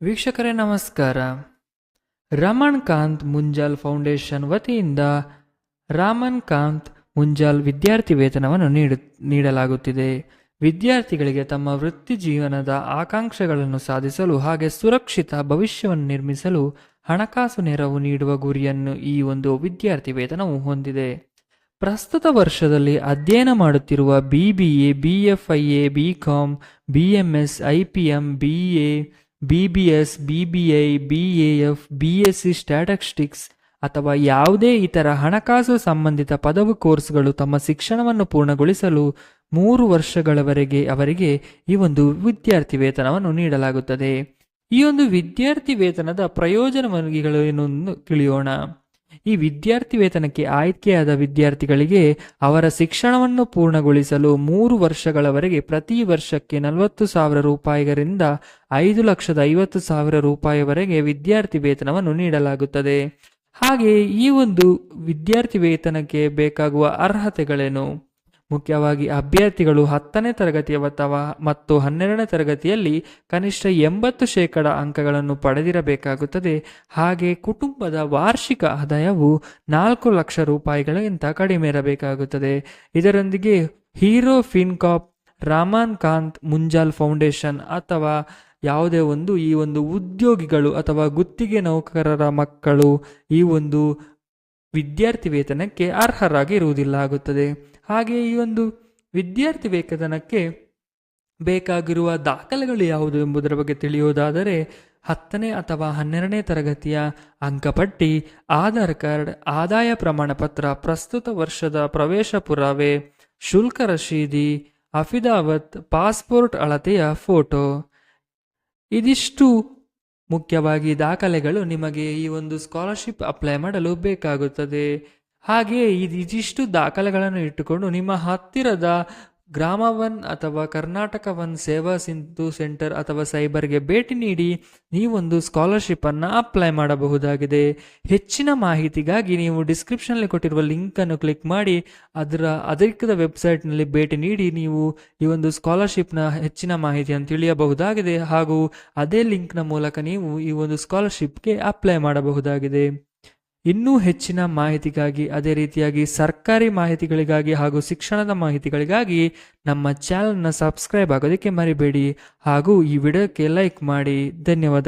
ವೀಕ್ಷಕರೇ ನಮಸ್ಕಾರ. ರಮಣ್ ಕಾಂತ್ ಮುಂಜಾಲ್ ಫೌಂಡೇಶನ್ ವತಿಯಿಂದ ರಾಮನ್ ಕಾಂತ್ ಮುಂಜಾಲ್ ವಿದ್ಯಾರ್ಥಿ ವೇತನವನ್ನು ನೀಡಲಾಗುತ್ತಿದೆ. ವಿದ್ಯಾರ್ಥಿಗಳಿಗೆ ತಮ್ಮ ವೃತ್ತಿ ಜೀವನದ ಆಕಾಂಕ್ಷೆಗಳನ್ನು ಸಾಧಿಸಲು ಹಾಗೆ ಸುರಕ್ಷಿತ ಭವಿಷ್ಯವನ್ನು ನಿರ್ಮಿಸಲು ಹಣಕಾಸು ನೆರವು ನೀಡುವ ಗುರಿಯನ್ನು ಈ ಒಂದು ವಿದ್ಯಾರ್ಥಿ ವೇತನವು ಹೊಂದಿದೆ. ಪ್ರಸ್ತುತ ವರ್ಷದಲ್ಲಿ ಅಧ್ಯಯನ ಮಾಡುತ್ತಿರುವ BBA, BFIA, BCom, BMS, IPM, BA, BBS, BBI, BAF, BSc statistics ಅಥವಾ ಯಾವುದೇ ಇತರ ಹಣಕಾಸು ಸಂಬಂಧಿತ ಪದವಿ ಕೋರ್ಸ್ಗಳು ತಮ್ಮ ಶಿಕ್ಷಣವನ್ನು ಪೂರ್ಣಗೊಳಿಸಲು 3 ವರ್ಷಗಳವರೆಗೆ ಅವರಿಗೆ ಈ ಒಂದು ವಿದ್ಯಾರ್ಥಿ ವೇತನವನ್ನು ನೀಡಲಾಗುತ್ತದೆ. ಈ ಒಂದು ವಿದ್ಯಾರ್ಥಿ ವೇತನದ ಪ್ರಯೋಜನಗಳೇನೆಂದು ತಿಳಿಯೋಣ. ಈ ವಿದ್ಯಾರ್ಥಿ ವೇತನಕ್ಕೆ ಆಯ್ಕೆಯಾದ ವಿದ್ಯಾರ್ಥಿಗಳಿಗೆ ಅವರ ಶಿಕ್ಷಣವನ್ನು ಪೂರ್ಣಗೊಳಿಸಲು 3 ವರ್ಷಗಳವರೆಗೆ ಪ್ರತಿ ವರ್ಷಕ್ಕೆ 40,000 ರೂಪಾಯಿಗಳಿಂದ 5,50,000 ರೂಪಾಯಿವರೆಗೆ ವಿದ್ಯಾರ್ಥಿ ವೇತನವನ್ನು ನೀಡಲಾಗುತ್ತದೆ. ಹಾಗೆ ಈ ಒಂದು ವಿದ್ಯಾರ್ಥಿ ವೇತನಕ್ಕೆ ಬೇಕಾಗುವ ಅರ್ಹತೆಗಳೇನು? ಮುಖ್ಯವಾಗಿ ಅಭ್ಯರ್ಥಿಗಳು 10ನೇ ತರಗತಿ ಮತ್ತು 12ನೇ ತರಗತಿಯಲ್ಲಿ ಕನಿಷ್ಠ 80% ಅಂಕಗಳನ್ನು ಪಡೆದಿರಬೇಕಾಗುತ್ತದೆ. ಹಾಗೆ ಕುಟುಂಬದ ವಾರ್ಷಿಕ ಆದಾಯವು 4 ಲಕ್ಷ ರೂಪಾಯಿಗಳಿಗಿಂತ ಕಡಿಮೆ ಇರಬೇಕಾಗುತ್ತದೆ. ಇದರೊಂದಿಗೆ Hero FinCorp, Raman Kant Munjal foundation ಅಥವಾ ಯಾವುದೇ ಒಂದು ಈ ಒಂದು ಉದ್ಯೋಗಿಗಳು ಅಥವಾ ಗುತ್ತಿಗೆ ನೌಕರರ ಮಕ್ಕಳು ಈ ಒಂದು ವಿದ್ಯಾರ್ಥಿ ವೇತನಕ್ಕೆ ಅರ್ಹರಾಗಿ ಇರುವುದಿಲ್ಲ ಆಗುತ್ತದೆ. ಹಾಗೆ ಈ ಒಂದು ವಿದ್ಯಾರ್ಥಿ ವೇತನಕ್ಕೆ ಬೇಕಾಗಿರುವ ದಾಖಲೆಗಳು ಯಾವುದು ಎಂಬುದರ ಬಗ್ಗೆ ತಿಳಿಯುವುದಾದರೆ 10ನೇ ಅಥವಾ 12ನೇ ತರಗತಿಯ ಅಂಕಪಟ್ಟಿ, ಆಧಾರ್ ಕಾರ್ಡ್, ಆದಾಯ ಪ್ರಮಾಣ ಪತ್ರ, ಪ್ರಸ್ತುತ ವರ್ಷದ ಪ್ರವೇಶ ಪುರಾವೆ, ಶುಲ್ಕ ರಶೀದಿ, ಅಫಿದಾವತ್, ಪಾಸ್ಪೋರ್ಟ್ ಅಳತೆಯ ಫೋಟೋ. ಇದಿಷ್ಟು ಮುಖ್ಯವಾಗಿ ದಾಖಲೆಗಳು ನಿಮಗೆ ಈ ಒಂದು ಸ್ಕಾಲರ್ಶಿಪ್ ಅಪ್ಲೈ ಮಾಡಲು ಬೇಕಾಗುತ್ತದೆ. ಹಾಗೆಯೇ ಇದಿಷ್ಟು ದಾಖಲೆಗಳನ್ನು ಇಟ್ಟುಕೊಂಡು ನಿಮ್ಮ ಹತ್ತಿರದ ಗ್ರಾಮ 1 ಅಥವಾ ಕರ್ನಾಟಕ 1 ಸೇವಾ ಸಿಂಧು ಸೆಂಟರ್ ಅಥವಾ ಸೈಬರ್ಗೆ ಭೇಟಿ ನೀಡಿ ನೀವೊಂದು ಸ್ಕಾಲರ್ಶಿಪ್ಪನ್ನು ಅಪ್ಲೈ ಮಾಡಬಹುದಾಗಿದೆ. ಹೆಚ್ಚಿನ ಮಾಹಿತಿಗಾಗಿ ನೀವು ಡಿಸ್ಕ್ರಿಪ್ಷನ್ನಲ್ಲಿ ಕೊಟ್ಟಿರುವ ಲಿಂಕನ್ನು ಕ್ಲಿಕ್ ಮಾಡಿ ಅದರ ಅಧಿಕೃತ ವೆಬ್ಸೈಟ್ನಲ್ಲಿ ಭೇಟಿ ನೀಡಿ ನೀವು ಈ ಒಂದು ಸ್ಕಾಲರ್ಶಿಪ್ನ ಹೆಚ್ಚಿನ ಮಾಹಿತಿಯನ್ನು ತಿಳಿಯಬಹುದಾಗಿದೆ. ಹಾಗೂ ಅದೇ ಲಿಂಕ್ನ ಮೂಲಕ ನೀವು ಈ ಒಂದು ಸ್ಕಾಲರ್ಶಿಪ್ಗೆ ಅಪ್ಲೈ ಮಾಡಬಹುದಾಗಿದೆ. ಇನ್ನೂ ಹೆಚ್ಚಿನ ಮಾಹಿತಿಗಾಗಿ, ಅದೇ ರೀತಿಯಾಗಿ ಸರ್ಕಾರಿ ಮಾಹಿತಿಗಳಿಗಾಗಿ ಹಾಗೂ ಶಿಕ್ಷಣದ ಮಾಹಿತಿಗಳಿಗಾಗಿ ನಮ್ಮ ಚಾನಲ್ನ ಸಬ್ಸ್ಕ್ರೈಬ್ ಆಗೋದಕ್ಕೆ ಮರಿಬೇಡಿ. ಹಾಗೂ ಈ ವಿಡಿಯೋಕ್ಕೆ ಲೈಕ್ ಮಾಡಿ. ಧನ್ಯವಾದ.